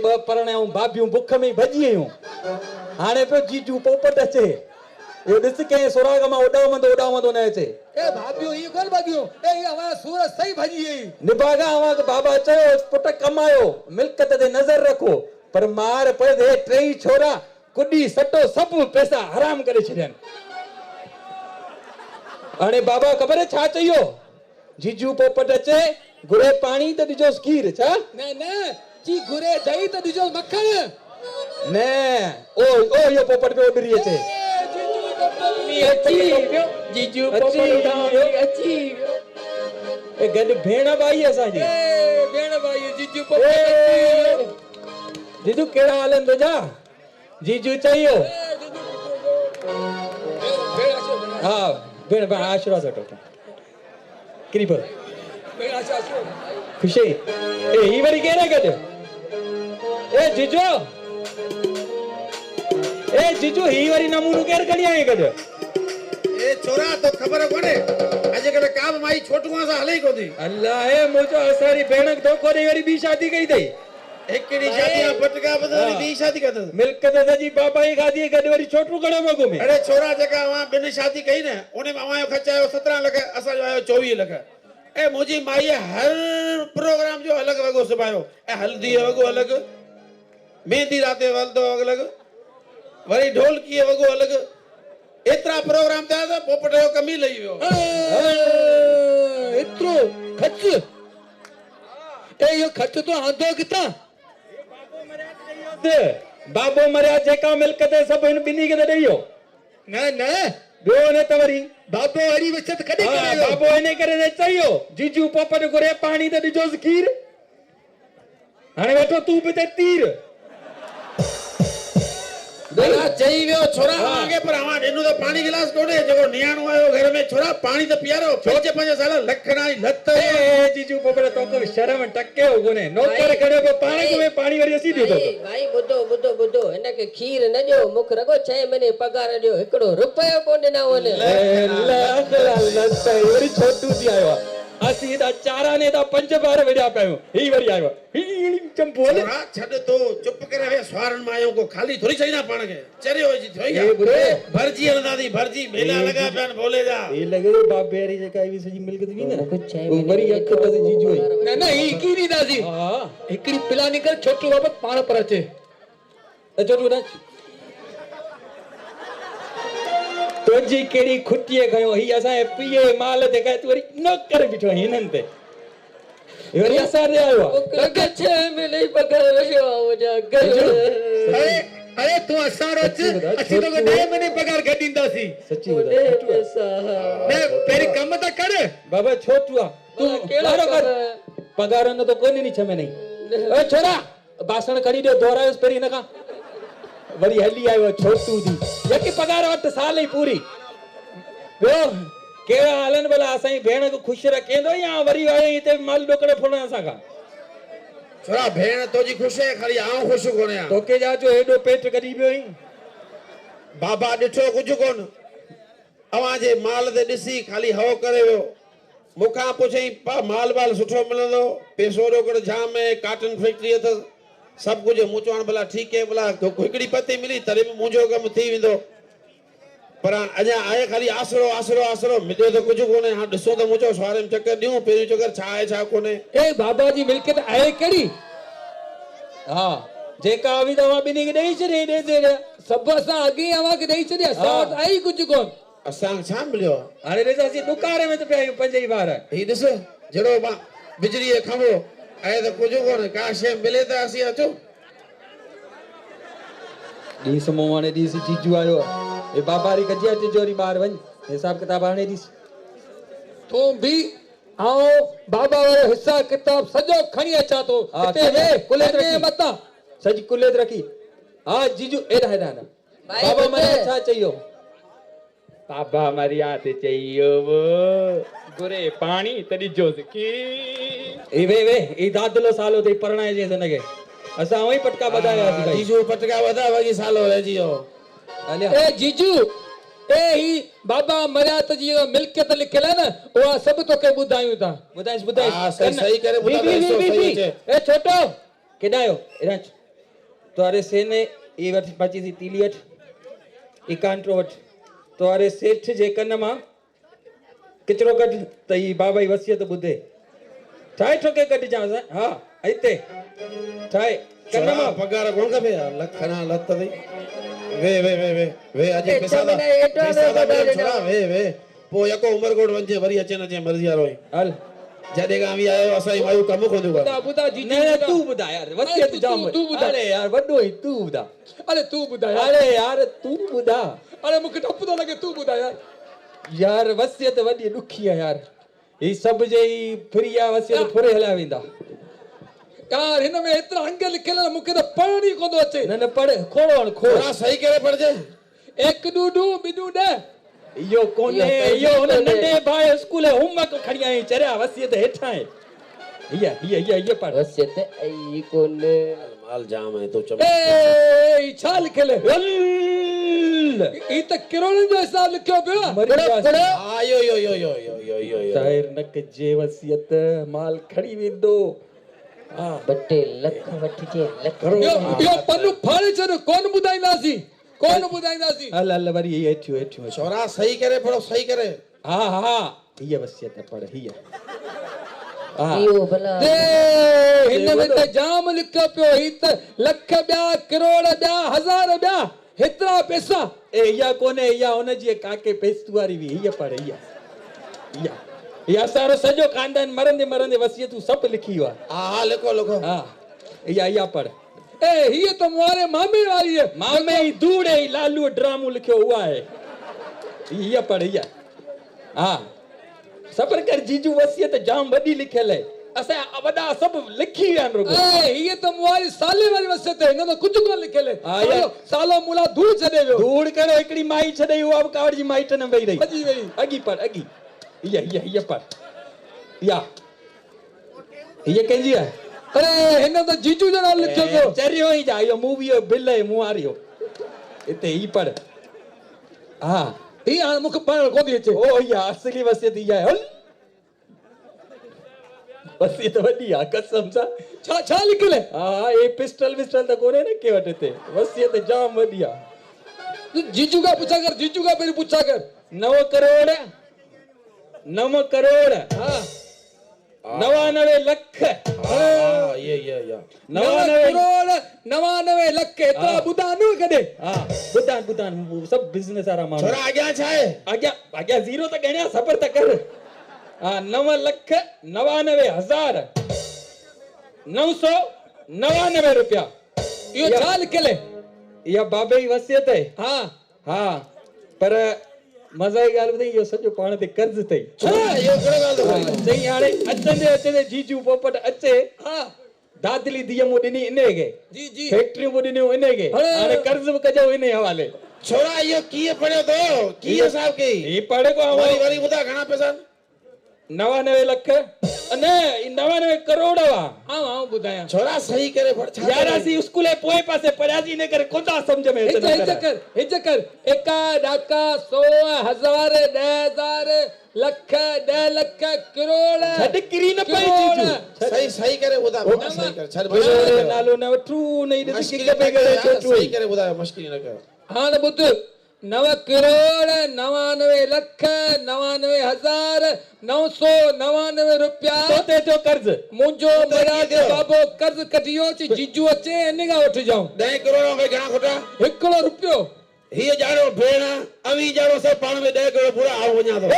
ब परणाऊं भाभियूं बुख में भॼी आयूं हाणे पे जीजू पोपट अचे यो ॾिस के सुराग मां उॾावंदो न अचे ए भाभियो ई कोन भागियो ए हमारा सूरज सही भॼी गई निभागा हवा बाबा चयो पुट कमायो मिल्कत ते नज़र रखो पर मार पे दे ट्रेई छोरा कुडी सटो सब पैसा हराम करे छॾियनि हाणे बाबा ख़बर है छा चयो जीजू पोपट अचे घुरे पानी त ॾिजोस खीर छा न जी घुरे दही त ॾिजोस मक्खन न ओ यो पोपट पे उडरी अचे जीजू पोपट अची ए गड भेण बाई असांजी ए भेण भाई जीजू पोपट जीजू केड़ा हालन तुझा जीजू चयो हाँ भेण भेण आशीर्वाद वठो किरी पर खुशी ए ही वरी केरे गड ए जीजू ही वरी नमूनो केर कढी आए गड ए छोरा तो खबर कोने अजकल काम माई छोटुआ सा हले कोनी अल्लाह है मुझो असारी भेण धोखो दे वरी बी शादी कई थई एकड़ी शादी पटका बदली बी शादी कर मिल्कत सजी बाबा ही खादी गड वरी छोटू घणो मगो में अरे छोरा जका वहां बिन शादी कई न ओने मावा खर्च आयो 17 लाख असा जो आयो 24 लाख ए मुजी माई हर प्रोग्राम जो अलग वगो सुबायो ए हल्दी वगो अलग मेहंदी राते वलदो अलग वरी ढोलकी वगो अलग एतरा प्रोग्राम था तो पोपट जो कमी लई वियो इतरो खर्च ए यो खर्च तो आंदो किता बाबो मरिया जेका मिल्कत सब इन बिनी के दैयो न बियो ने तवरी बाबो हरी वचत कदे करे बाबो इने करे दे चयो जीजू पोपट घुरे पानी ते ॾिजोस खीर हाणे वेठो तू भी ते तीर बड़ा चई वियो छोरा आगे पर हवा देनु तो पानी गिलास कोने जको नियाणो आयो घर में छोरा पानी तो पियारो 5 साल लखनाई लत ए जीजू पोपट तो को शर्म टके हो कोने नौकर खड़े को पानी को पानी वरी असी दियो भाई बुधो इनके खीर न दियो मुख रगो 6 महीने पगार दियो 1 रुपयो कोन ना वने लाख लत वरी छोटू थी आयो असी दा चारा ने दा 5 बार वेड़ा पयो ही वरी आयो ही चंपोल छोरा छड तो चुप करे वे स्वारन मायो को खाली थोड़ी सही ना पाण के चरियो जी थोई भरजी हलंदादी भरजी मेला लगा पन बोले जा ए लगे बाप बेरी जेका ई सजी मिलकत भी ना वरी अख बस जीजू न ही की नी दादी हां एकड़ी प्लानिंग कर छोटू बाबा पाण पर अचे छोटू ना तुझी केड़ी खुटिए गयो ही असा पीए माल ते कह वरी नौकर बिठो हिनन ते वरी असा रे आयो लगे 6 महीने पगार रखियो हो जा अरे तू असारो असी तो 9 महीने पगार गडींदासी सच्ची बता पैसा ने पेरी काम ता कर बाबा छोटुआ तू बारो कर पगार न तो कोनी नी छमे नहीं ए छोरा बासण कढी दे दोरायोस पेरी न का वरी हली आयो छोटू दी यकी पगार 8 साल ही पूरी यो केड़ा हालन भला असाई भेण को खुश रखेंदो या वरी आए इते माल डोकड़े फोड़न असा का छोरा भेण तोजी खुश है खाली आऊं खुश कोने आ तोके जा जो एडो पेट करी बियो ही बाबा डिठो कुछ कोन अवा जे माल ते दिसी खाली हव करे वियो मुखा पुछई माल बाल सुठो मिलंदो पैसो डोकड़ जाम है काटन फैक्ट्री त सब कुछ मुचवान भला ठीक है भला हिकड़ी पत्ती मिली तरे में मुंजो कम थी विंदो पर अजा आए खाली आसरो मिले तो कुछ कोने हां दिसो तो मुचो सवारे में चक्कर दियो पेरी चक्कर छा है छा कोने ए बाबा जी मिलकत आए केड़ी हां जेका अभी दवा बिनी के देई छे दे सब असा आगे आवा के देई छे असा आई कुछ कोन असां छा मिलियो अरे रे सी दुकान में तो पे पंज ही बार ही दिस जड़ो बिजली ए खंबो आए तो कुछ कोने का शे मिले तो असी अचो दी समोवाने दी जीजू आयो ए बाबारी कजिया तिजोरी बाहर वन हिसाब किताब आने दी तू भी आओ बाबा वाला हिसाब किताब सजो खणी अचा तो किते कुले मता सजी कुलेत रखी हां जीजू एडा एडा बाबा मरे अच्छा चाहियो बाबा मरिया ते चाहियो वो गुरे पानी तडी जो की ए वे ई दादलो सालो ते परणाए जे सनगे असा वही पटका बधाया भाई जीजू पटका बधा वगी सालो रह जियो ए जीजू ए ही बाबा मरिया त जी मिल्कियत लिखल है ना ओ सब तो के बुधायूं ता हां सही करे बुधा सही ए छोटो केडायो एराच तो अरे सेने ई वठ पाची सी तीली वठ ई कांट्रो वठ तो अरे सेठ जे कन मां किचरो कट त ई बाबा जी वसियत ॿुधे ठाहे ठोके कढजांस हा हिते ठाहे कन छोरा मां पगार कोन खपे लख ना लत दई वे वे वे वे वे अजे ए, पैसा दा चमना एटो पैसा दा में बधाई छोरा वे वे पो यको उमरकोट वंजे वरी अचे न जे मर्जी वारो हल जडे का वी आयो असाई मायू कम कोन बुधा कर बुधा जीजू न बुधा। तू ॿुधाए यार वसियत तू- जाम तू ॿुधाए। अरे यार वॾो ई तू ॿुधा अरे तू बुधा यार अरे यार तू ॿुधा अरे मूंखे डपु थो लॻे तू बुधा यार यार वसियत वॾी ॾुखी आहे यार ही सभु जे ई फ्री आहे वसियत फुरे हलिया वेंदा यार हिन में एतिरा अंग लिखियल आहिनि, मूंखे त पढ़ण ई कोन थो अचे न न पढ़ खोड़ो खोड़ छोरा सही करे पढ़जे एक डूडू बिडू डे इहो कोन्हे इहो इहो हुन कोन्हे। नंढे भाउ स्कूल होमवर्क खणी आई चरिया वसियत हेठां आहे हीअ पढ़ वसियत आई कोन माल जाम है तो चम ए छा लिखियल आहे? हल ई त किरोड़नि जो हिसाब लिखियो पियो आहे। मरी वियासीं। आयो यो यो यो यो यो यो यो ताहिर न कजे वसियत माल खणी वेंदो हा बटे लख वठिजे लख इहो पन्नु फाड़े छॾ कोन ॿुधाईंदासीं कोन ॿुधाईंदासीं हल हल वरी इहे हेठियूं छोरा सही करे पढ़ो सही करे हा हा हीअ वसियत पढ़ हीअ हा इहो भला दे हिन में त जाम लिखियो पियो ही त लख ॿिया किरोड़ ॿिया हज़ार ॿिया हेतिरा पैसा ए इहा कोन्हे इहा हुनजी काके पेस्तू वारी हुई हीअ पढ़ इहा असांजो सॼो खानदान मरंदे मरंदे वसियतूं सभु लिखी हुआ हा लिखो लिखो हा इहा पढ़ ए हीअ त मुआरे मामे वारी आहे मामे ई धूड़े ई लालू ड्रामो लिखियो उहा आहे हीअ पढ़ हीअ हा सबर कर जीजू वसियत जाम वॾी लिखियल आहे असां वॾा सभु लिखी विया आहिनि रुॻो ए हीअ त मुआरी साले वारी वसियत आहे हिन में कुझु कोन लिखियल हा, आहे यार। सालो मुला धूड़ छॾे वियो धूड़ करो हिकिड़ी माई छॾे उहा बि कावड़ जी माइट न वेही रही भॼी वई अॻी पढ़ अॻी हीअ पढ़ इहा कंहिंजी आहे अरे हिन त जीजू जो नालो लिखियो पियो चरियो ई जा इहो मूवी जो बिल आहे मुआरियो हिते ही पढ़ हा हीअ हाणे मूंखे पढ़ण कोन थी अचे ओ इहा असली वसियत इहा आहे हल वसियत वॾी आहे कसम सां छा छा लिखियल आहे हा ये पिस्टल विस्टल त कोन्हे न के वटि हिते वसियत जाम वॾी आहे जीजू खां पुछा कर जीजू खां पहिरीं पुछा कर 9 करोड़ हा 99 लख हाँ ये 99 करोड़ 99 लख एतिरा ॿुधा न कॾहिं हा ॿुधान सभु बिज़नेस वारा माण्हू छोरा आॻियां छा आहे अॻियां ज़ीरो त गणिया सबर त कर हा 9,99,999 रुपया इहो छा लिखियल आहे इहा बाबे जी वसियत आहे हा हा पर मज़ा जी ॻाल्हि ॿुधाई इहो सॼो पाण ते कर्ज़ अथई छा इहो कहिड़ो ॻाल्हि थो चई हाणे अचंदे जीजू पोपट अचे हा दादली धीअ मूं ॾिनी इन खे जी जी फैक्ट्रियूं बि ॾिनियूं इन खे अरे। हाणे कर्ज़ बि कजो इन हवाले छोरा इहो कीअं पढ़ियो थो कीअं साहब की ही पढ़ को वरी वरी ॿुधा घणा पैसा 99 लख न 99 करोड़ हुआ आऊं ॿुधायां छोरा सही करे पढ़ छा यार असीं स्कूल जे पोएं पासे पढ़ियासीं इन करे कोन्ह सम्झ में हिच कर एका ॾाका 100 हज़ार 10,000 लख 10 लख किरोड़ छॾ किरी न पई जीजू सही करे ॿुधा सही करे छॾ अरे नालो न वठू नहीं ॾिसी मुश्किल किक पे करे छोटू सही करे ॿुधायो मुश्किल न कयो हाणे ॿुध 9 करोड़ 99 लख 99 हज़ार 999 रुपया तोते जो कर्ज़ मुंहिंजो मर्याद बाबो कर्ज़ कढियो ची जीजू अचे इन खां वठी जाऊं 10 करोड़ में घणा खोटा हिकिड़ो रुपयो हीअ ॼाणो भेण अवी ॼाणो सभु पाण में 10 करोड़ पूरा आऊं वञा थो